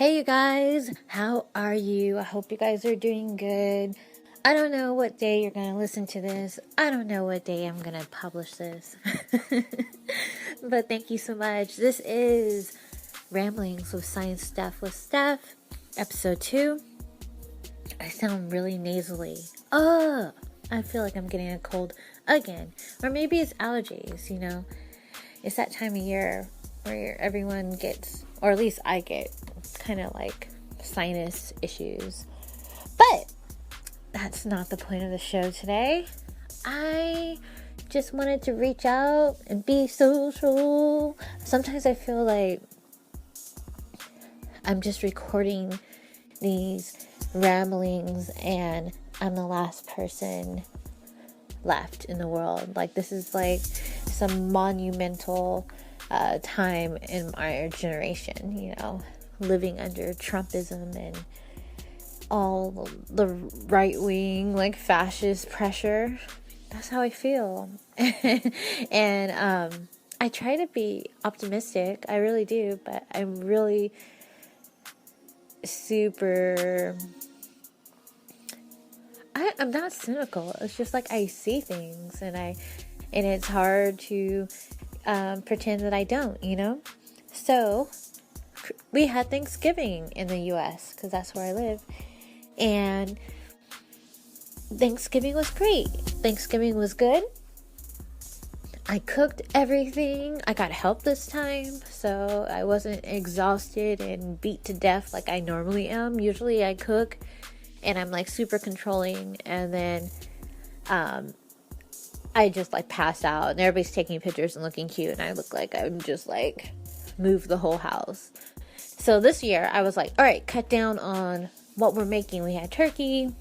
Hey you guys, how are you? I hope you guys are doing good. I don't know what day you're going to listen to this. I don't know what day I'm going to publish this. But thank you so much. This is Ramblings with Science Stuff with Steph, episode 2. I sound really nasally. I feel like I'm getting a cold again. Or maybe it's allergies, you know. It's that time of year where everyone gets, or at least I get, kind of like sinus issues. But that's not the point of the show today. I just wanted to reach out and be social. Sometimes I feel like I'm just recording these ramblings and I'm the last person left in the world. Like, this is like some monumental time in our generation, you know, living under Trumpism and all the right-wing, like, fascist pressure. That's how I feel. And I try to be optimistic. I really do, but I'm really super... I'm not cynical. It's just like I see things and it's hard to pretend that I don't, you know? So we had Thanksgiving in the US because that's where I live, and Thanksgiving was great. Thanksgiving was good. I cooked everything. I got help this time, so I wasn't exhausted and beat to death like I normally am. Usually I cook and I'm like super controlling, and then I just like pass out and everybody's taking pictures and looking cute, and I look like I'm just like move the whole house. So this year I was like, all right, cut down on what we're making. We had turkey,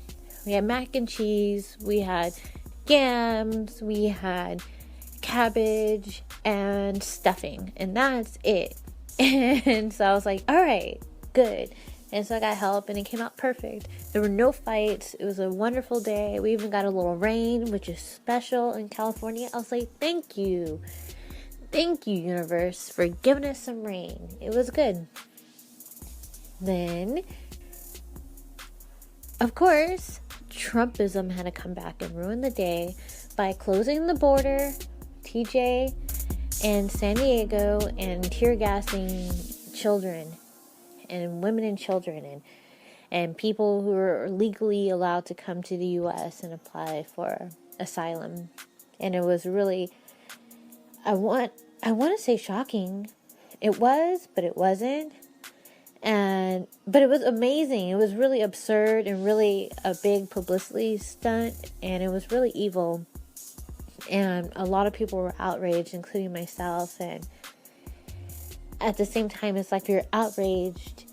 we had mac and cheese, we had yams, we had cabbage and stuffing, and that's it. And so I was like, all right, good. And so I got help and it came out perfect. There were no fights. It was a wonderful day. We even got a little rain, which is special in California. I was like, thank you. Thank you, universe, for giving us some rain. It was good. Then, of course, Trumpism had to come back and ruin the day by closing the border, TJ, and San Diego, and tear gassing children and women and children and people who are legally allowed to come to the U.S. and apply for asylum. And it was really, I want to say shocking. It was, but it wasn't. But it was amazing. It was really absurd and really a big publicity stunt, and it was really evil. And a lot of people were outraged, including myself. And at the same time, it's like you're outraged.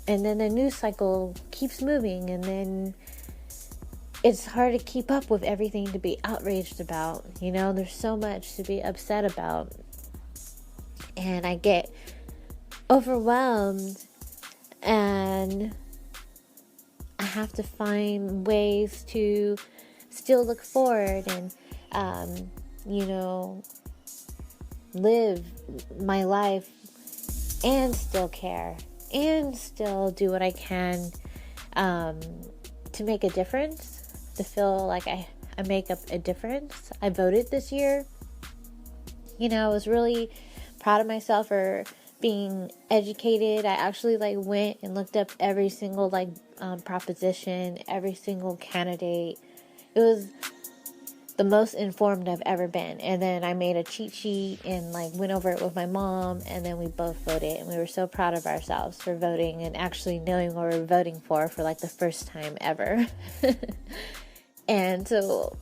And then the news cycle keeps moving, and then it's hard to keep up with everything to be outraged about. You know, there's so much to be upset about. And I get overwhelmed, and I have to find ways to still look forward and, you know, live my life and still care and still do what I can to make a difference, to feel like I make up a difference. I voted this year. You know, I was really proud of myself for being educated. I actually went and looked up every single proposition, every single candidate. It was the most informed I've ever been. And then I made a cheat sheet and went over it with my mom, and then we both voted, and we were so proud of ourselves for voting and actually knowing what we were voting for the first time ever. And so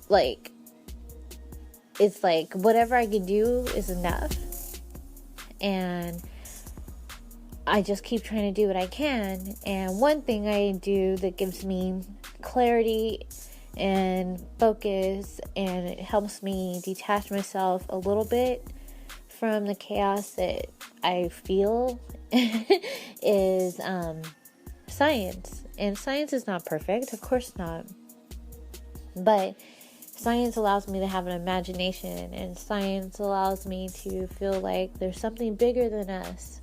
it's whatever I can do is enough, and I just keep trying to do what I can. And one thing I do that gives me clarity and focus, and it helps me detach myself a little bit from the chaos that I feel, is science. And science is not perfect, of course not, but science allows me to have an imagination, and science allows me to feel like there's something bigger than us.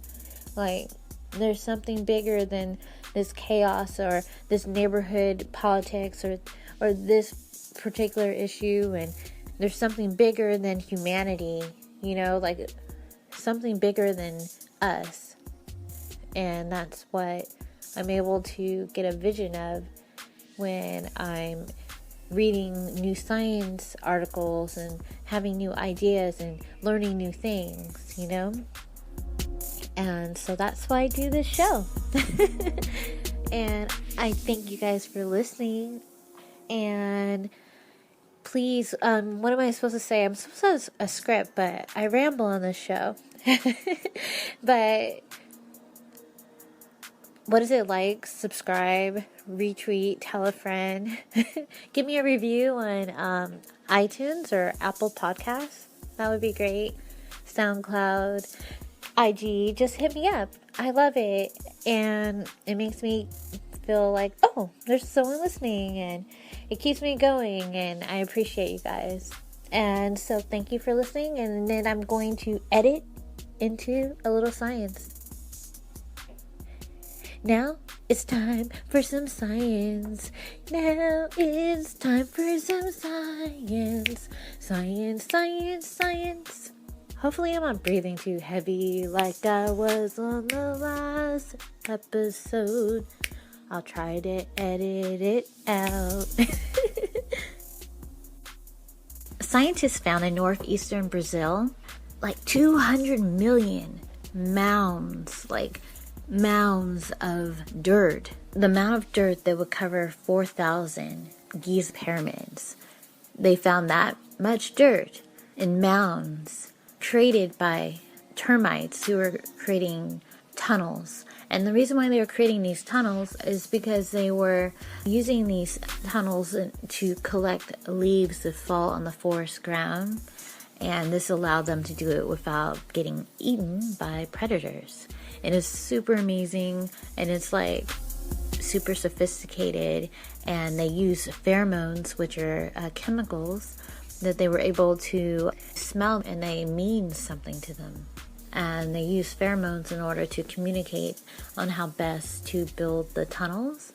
Like, there's something bigger than this chaos or this neighborhood politics or this particular issue, and there's something bigger than humanity, like something bigger than us. And that's what I'm able to get a vision of when I'm reading new science articles and having new ideas and learning new things, And so that's why I do this show. And I thank you guys for listening. And please, what am I supposed to say? I'm supposed to have a script, but I ramble on this show. But what is it like? Subscribe, retweet, tell a friend. Give me a review on iTunes or Apple Podcasts. That would be great. SoundCloud, IG, just hit me up. I love it. And it makes me feel like, oh, there's someone listening, and it keeps me going, and I appreciate you guys. And so thank you for listening, and then I'm going to edit into a little science. Now it's time for some science. Now it's time for some science. Science, science, science. Hopefully I'm not breathing too heavy like I was on the last episode. I'll try to edit it out. Scientists found in northeastern Brazil like 200 million mounds of dirt. The amount of dirt that would cover 4,000 Giza pyramids. They found that much dirt in mounds created by termites who were creating tunnels. And the reason why they were creating these tunnels is because they were using these tunnels to collect leaves that fall on the forest ground. And this allowed them to do it without getting eaten by predators. And it's super amazing, and it's like super sophisticated, and they use pheromones, which are chemicals that they were able to smell, and they mean something to them. And they use pheromones in order to communicate on how best to build the tunnels.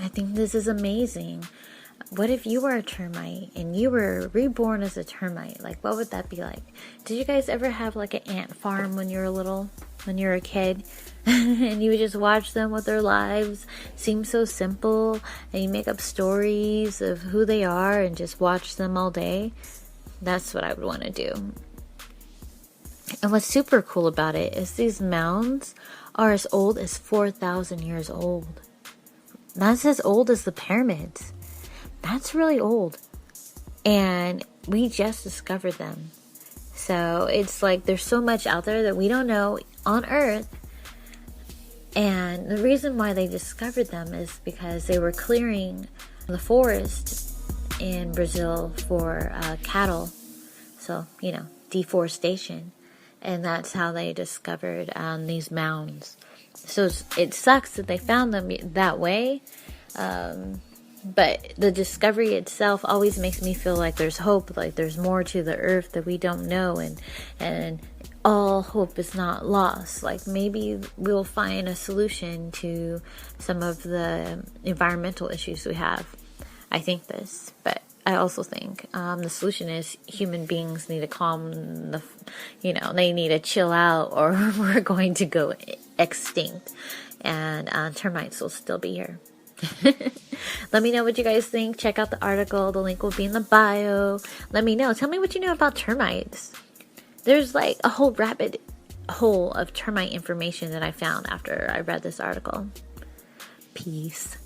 I think this is amazing. What if you were a termite and you were reborn as a termite? Like, what would that be like? Did you guys ever have like an ant farm when you were little, when you were a kid? And you would just watch them with their lives seem so simple, and you make up stories of who they are and just watch them all day? That's what I would want to do. And what's super cool about it is these mounds are as old as 4,000 years old. That's as old as the pyramids. That's really old. And we just discovered them. So it's like there's so much out there that we don't know on Earth. And the reason why they discovered them is because they were clearing the forest in Brazil for cattle. So, deforestation. And that's how they discovered these mounds. So it sucks that they found them that way. But the discovery itself always makes me feel like there's hope, like there's more to the earth that we don't know, and all hope is not lost. Like maybe we'll find a solution to some of the environmental issues we have. I think this, but I also think the solution is human beings need to calm they need to chill out, or we're going to go extinct, and termites will still be here. Let me know what you guys think. Check out the article. The link will be in the bio. Let me know. Tell me what you know about termites. There's like a whole rabbit hole of termite information that I found after I read this article. Peace.